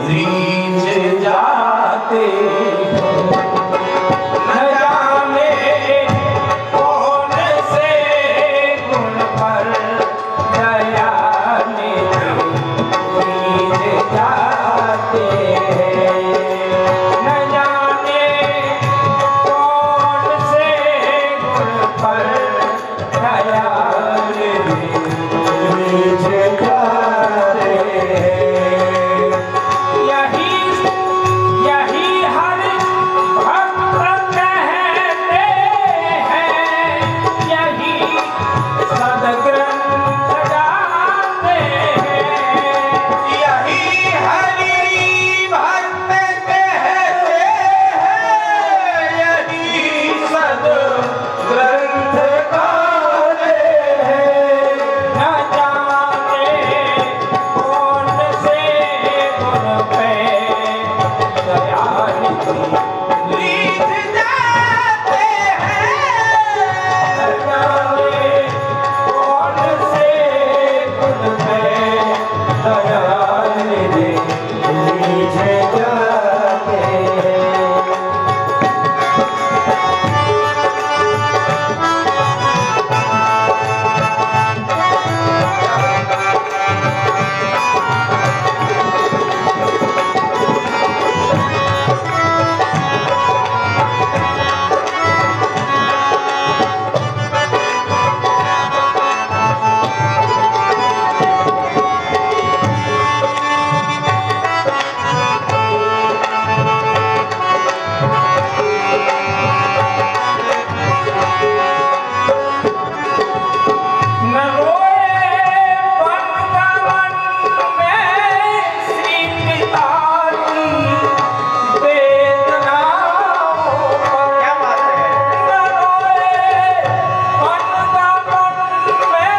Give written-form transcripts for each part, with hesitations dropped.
रीझ जाते न जाने कौन से गुण पर दया निधि रीझ जाते न जाने कौन से गुण पर दया निधि रीझ जाते। यही हर भक्त कहते हैं, यही सद्ग्रंथ गाते हैं। यही हरि भक्त कहते हैं, यही सद्ग्रंथ गाते हैं। न जाने कौन से गुण पे दया निधि रीझ जाते हैं। न जाने कौन से गुण पे दया निधि रीझ जाते हैं। न रोए वृंदावन में श्री पिता की वेदनाओं पर। क्या बात है। न रोए वृंदावन में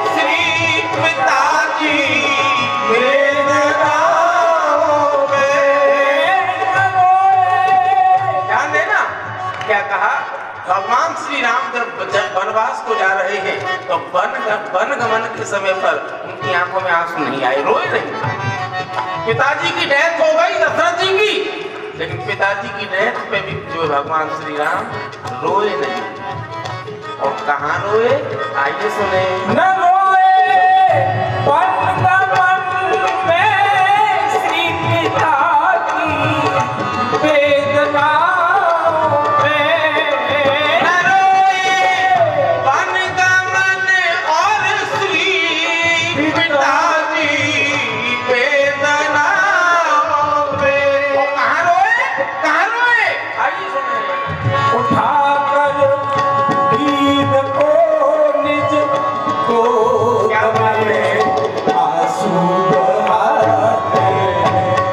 श्री पिता की वेदनाओं पे। न रोए। ध्यान देना क्या कहा। भगवान श्री राम जब वनवास को जा रहे हैं तो वन गमन के समय पर उनकी आंखों में आंसू नहीं आए, रोए नहीं। पिताजी की डेथ हो गई दशरथ जी की, लेकिन पिताजी की डेथ पे भी जो भगवान श्री राम रोए नहीं। और कहाँ रोए, आइए सुने। न रोए वन गमन में श्री पिता की वेदनाओं पे। उठाकर दीन को निज गोद में आंसू बहाते।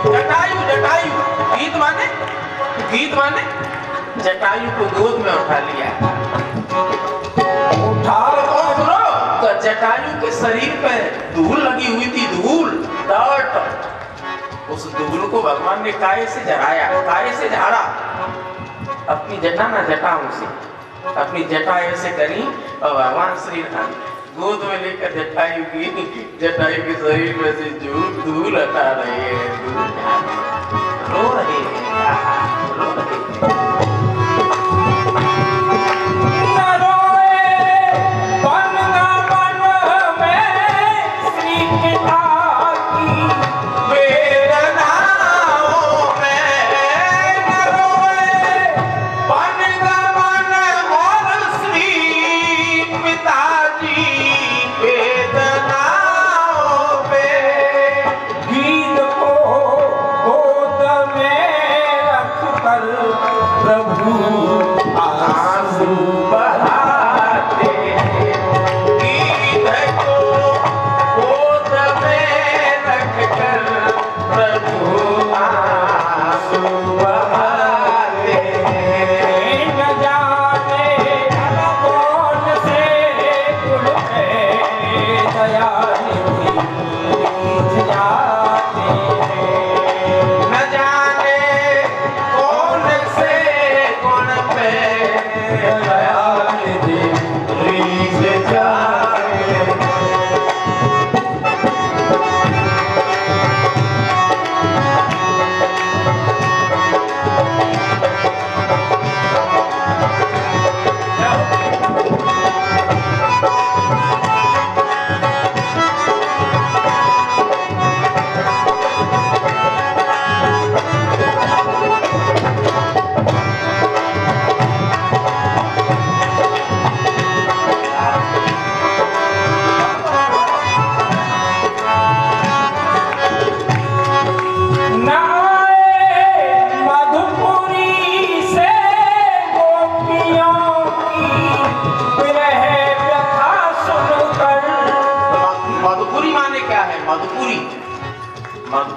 जटायु जटायु गीत माने जटायु को गोद में उठा लिया। उठाकर सुनो तो जटायु के शरीर पे धूल लगी हुई थी, धूल डर्ट। उस धूल को भगवान ने काये से जराया, काये से झाड़ा। अपनी जटा ना जटाओं से अपनी जटा ऐसे करी और भगवान श्री राम गोद में लेकर जटायु के शरीर में से धूल हटा रहे हैं, रो रहे हैं, रो रहे हैं। न रोए वृंदावन में श्री पिता की वेदनाओं में। न रोए वनगमन और श्री पिताजी वेदनाओं पे। गीत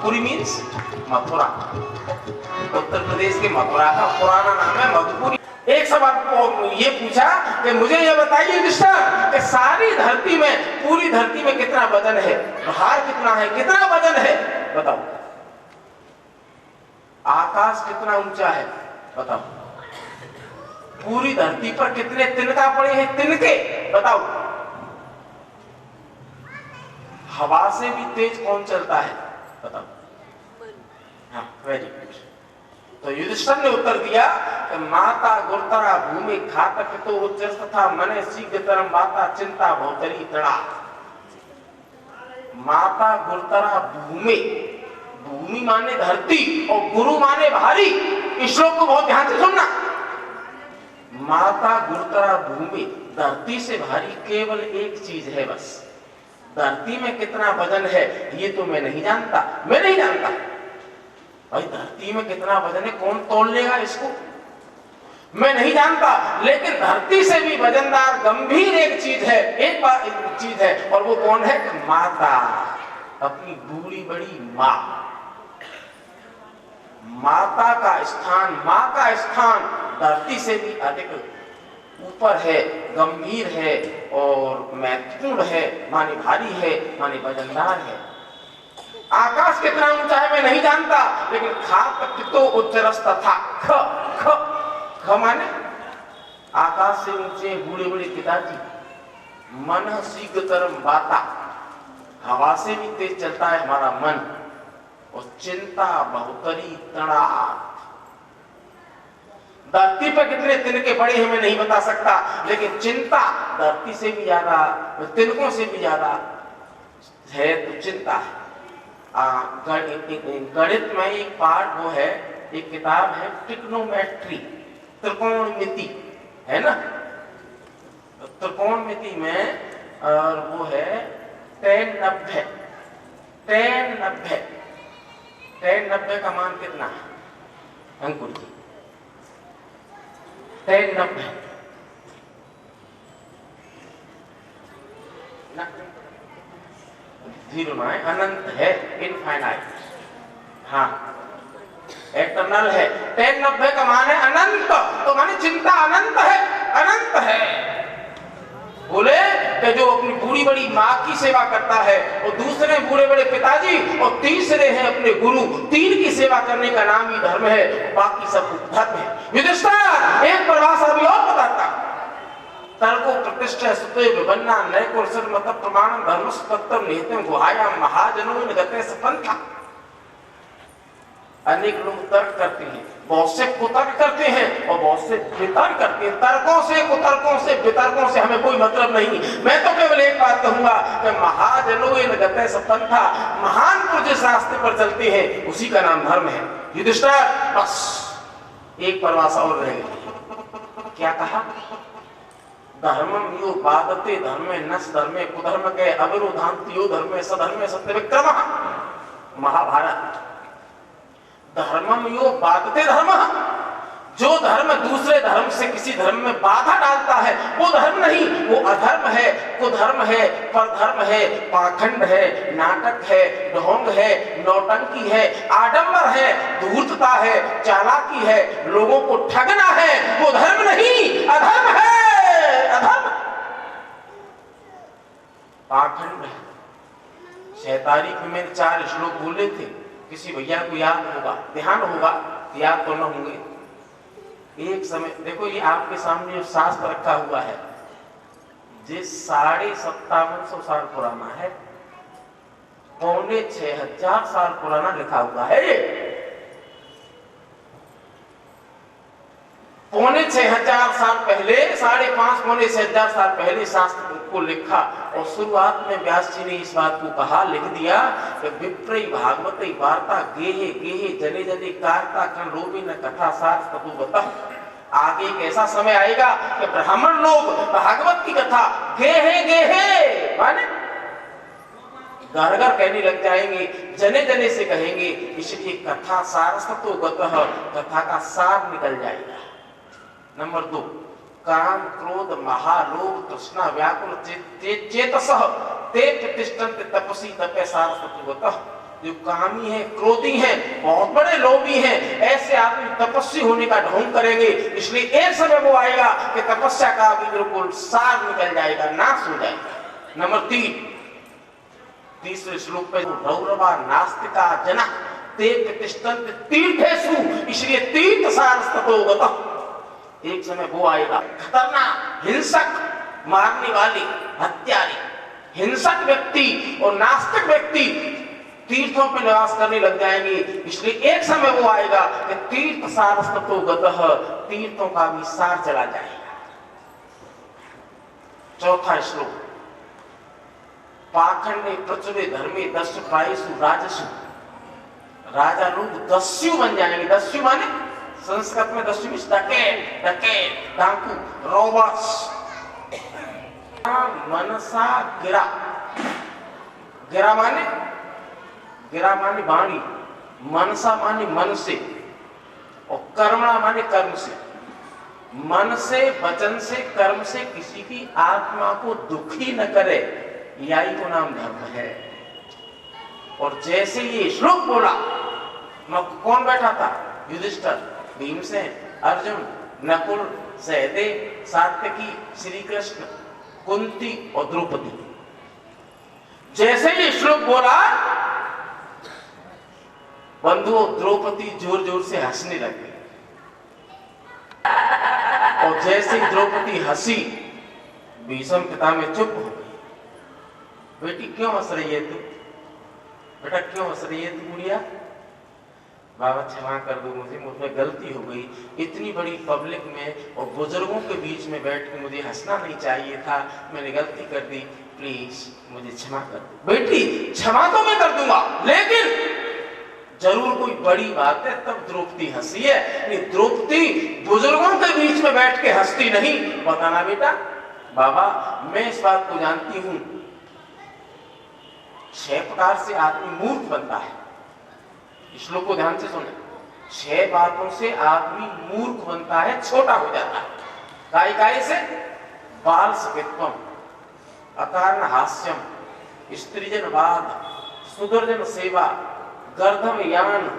मधुपुरी मीन्स मथुरा। उत्तर प्रदेश के मथुरा का पुराना नाम है मधुपुरी। एक सवाल को ये पूछा कि मुझे ये बताइए युधिष्ठिर कि सारी धरती में, पूरी धरती में कितना वजन है, भार कितना है, कितना वजन है बताओ। आकाश कितना ऊंचा है बताओ। पूरी धरती पर कितने तिनका पड़े हैं, तिनके बताओ। हवा से भी तेज कौन चलता है बताओ। हाँ, वेरी गुड। तो युधिष्ठिर ने उत्तर दिया कि माता गुरुतरा भूमि घातक तो उच्चर तथा मने शीघ्रतरम माता चिंता भौतरी तड़ा। माता गुरुतरा भूमि, भूमि माने धरती और गुरु माने भारी। इस श्लोक को बहुत ध्यान से सुनना। माता गुरुतरा भूमि, धरती से भारी केवल एक चीज है बस। धरती में कितना वजन है ये तो मैं नहीं जानता, मैं नहीं जानता भाई। धरती में कितना वजन है कौन तोल लेगा इसको, मैं नहीं जानता। लेकिन धरती से भी वजनदार गंभीर एक चीज है, एक चीज है, और वो कौन है? माता, अपनी बूढ़ी बड़ी माँ। माता का स्थान, माँ का स्थान धरती से भी अधिक ऊपर है, गंभीर है और महत्वपूर्ण है, माने भारी है, माने वजनदार है। आकाश कितना ऊंचा है मैं नहीं जानता, लेकिन खाक तो उच्चरस्त था। ख ख ख माने आकाश से ऊंचे बूढ़े बूढ़े पिताजी। मन शीघ्रतरम बाता, हवा से भी तेज चलता है हमारा मन। और चिंता बहुतरी तड़ा, धरती पर कितने तिनके पड़े हैं मैं नहीं बता सकता, लेकिन चिंता धरती से भी ज्यादा, तिनकों से भी ज्यादा है तो चिंता है। गणित में एक पाठ वो है, एक किताब है ट्रिग्नोमेट्री, त्रिकोणमिति है ना। त्रिकोणमिति में और वो है 1090। 1090 का मान कितना है अंकुर जी? 1090 जीरो ना है, अनंत है, इनफाइनाइट। हाँ, एटर्नल है। 1090 का मान है अनंत, तो माने चिंता अनंत है, अनंत है। बोले कि जो अपनी बूढ़ी बड़ी माँ की सेवा करता है, और दूसरे बूढ़े बड़े पिताजी, और तीसरे हैं अपने गुरु, तीन की सेवा करने का नाम ही धर्म है, बाकी सब धर्म है। युधिष्ठिर एक परिभाषा भी और बताता, तर्को प्रतिष्ठा सुते विभन्ना नैको मत प्रमाण धर्मस्तत्व निहितम गुहाया महाजनों ने गते सपंथा। अनेक लोग तर्क करते हैं, बहुत से कुतर्क करते हैं और बहुत से वितर्क करते हैं। तर्कों से, कुतर्कों से, वितर्कों से हमें कोई मतलब नहीं। मैं तो केवल एक बात कहूंगा कि महाजनों ने गते सपंथा, महान पुरुष जिस रास्ते पर चलते हैं उसी का नाम धर्म है। युधिष्ठिर बस एक परिभाषा और रह गई। क्या कहा? धर्मम यो बाधते धर्मे नस धर्मे कुधर्म के अविरोधांत यो धर्मे सधर्मे सत्य विक्रम। महाभारत। धर्मम यो बाधते धर्म, जो धर्म दूसरे धर्म से किसी धर्म में बाधा डालता है वो धर्म नहीं, वो अधर्म है, कुधर्म है, परधर्म है, पाखंड है, नाटक है, ढोंग है, नौटंकी है, आडंबर है, धूर्तता है, चालाकी है, लोगों को ठगना है, वो धर्म नहीं, अधर्म है, अधर्म। पाखंड है। शहतारी में मैंने 4 श्लोक बोले थे, किसी भैया को याद होगा, ध्यान होगा, याद तो न होंगे। एक समय देखो, ये आपके सामने जो शास्त्र रखा हुआ है, जिस 5750 साल पुराना है, 6500 साल पुराना लिखा हुआ है। ये 6500 साल पहले, 5.5 पौने 6000 साल पहले शास्त्र को लिखा। और शुरुआत में व्यास जी ने इस बात को कहा, लिख दिया कि विप्रई भागवती वार्ता गेहे गेहे जने जने कार्ता कन रोबी न कथा सार तपुवतः। आगे एक ऐसा समय आएगा कि ब्राह्मण लोग भागवत की कथा गेहे गेहे माने घर घर कहने लग जाएंगे, जने जने से कहेंगे, इसलिए कथा सार तपुवतः, कथा का सार निकल जाएगा। नंबर 2, काम क्रोध महालोभ तृष्णा व्याकुल चेतसः ते प्रतिष्ठन्ते तपसी तपे सार तत्वतः। जो कामी है, क्रोधी है, बहुत बड़े लोभी हैं, ऐसे आदमी तपस्वी होने का ढोंग करेंगे। इसलिए एक समय वो आएगा कि तपस्या का भी बिल्कुल सार निकल जाएगा, नाश हो जाएगा। नंबर 3, तीसरे श्लोक पे रौरवा नास्तिका जना ते प्रतिष्ठन्त तीर्थेषु, इसलिए तीर्थ सारस्ततो गतः। एक समय वो आएगा, खतरनाक, हिंसक, मारने वाले, हत्यारे, हिंसक व्यक्ति और नास्तिक व्यक्ति तीर्थों में निवास करने लग जाएंगे। इसलिए एक समय वो आएगा कि तीर्थ सारस्ततो गतः, तीर्थों का भी सार चला जाएगा। चौथा श्लोक, पाखंडे प्रचुरे धर्मे दस्यु प्रायसु राजसु, राजा लोग दस्यु बन जाएंगे। दस्यु माने संस्कृत में दस्यु मीन्स डकैत, डाकू, रॉबर्स। मनसा गिरा, गिरा माने वाणी, मनसा माने मन से, और कर्मणा माने कर्म से। मन से, वचन से, कर्म से किसी की आत्मा को दुखी न करे, यही को नाम धर्म है। और जैसे ये श्लोक बोला, कौन बैठा था? युधिष्ठिर, भीमसेन, अर्जुन, नकुल, सहदेव, सात्यकी, श्री कृष्ण, कुंती और द्रौपदी। जैसे ये श्लोक बोला, बंधुओं, द्रौपदी जोर जोर से हंसने लगी। और जैसे ही द्रौपदी हंसी, भीष्म पितामह चुप हो गई। बेटी क्यों हंस रही है तू? बेटा क्यों हंस रही है तू गुड़िया? बाबा क्षमा कर दो, मुझे गलती हो गई। इतनी बड़ी पब्लिक में और बुजुर्गों के बीच में बैठ के मुझे हंसना नहीं चाहिए था, मैंने गलती कर दी, प्लीज मुझे क्षमा कर दो। बेटी क्षमा तो मैं कर दूंगा, लेकिन जरूर कोई बड़ी बात है तब द्रौपदी हंसी है। द्रौपदी बुजुर्गों के बीच में बैठ के हंसती नहीं। बताना बेटा। बाबा मैं इस बात को जानती हूं, 6 प्रकार से आदमी मूर्ख बनता है। श्लोक को ध्यान से सुने। 6 बातों से आदमी मूर्ख बनता है, छोटा हो जाता है। काय काय से? बाल सकित्वम, अकारण हास्यम, स्त्रीजन वाद, सुदर्जन सेवा, गर्धम यान,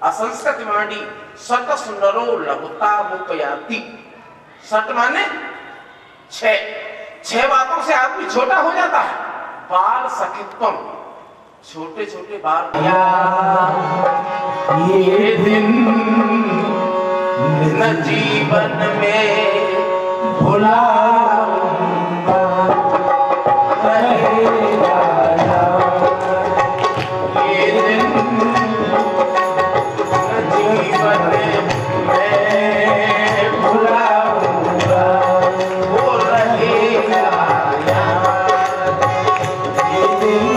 असंस्कृत वाणी, सट सुंदरो लघुता मुपयाति। सट माने 6 बातों से आदमी छोटा हो जाता है। बाल सखित्वम, छोटे छोटे बाल। ये दिन न जीवन में भुलाऊंगा, ये दिन न जीवन में भुलाऊंगा, वो रहेगा याद। ये दिन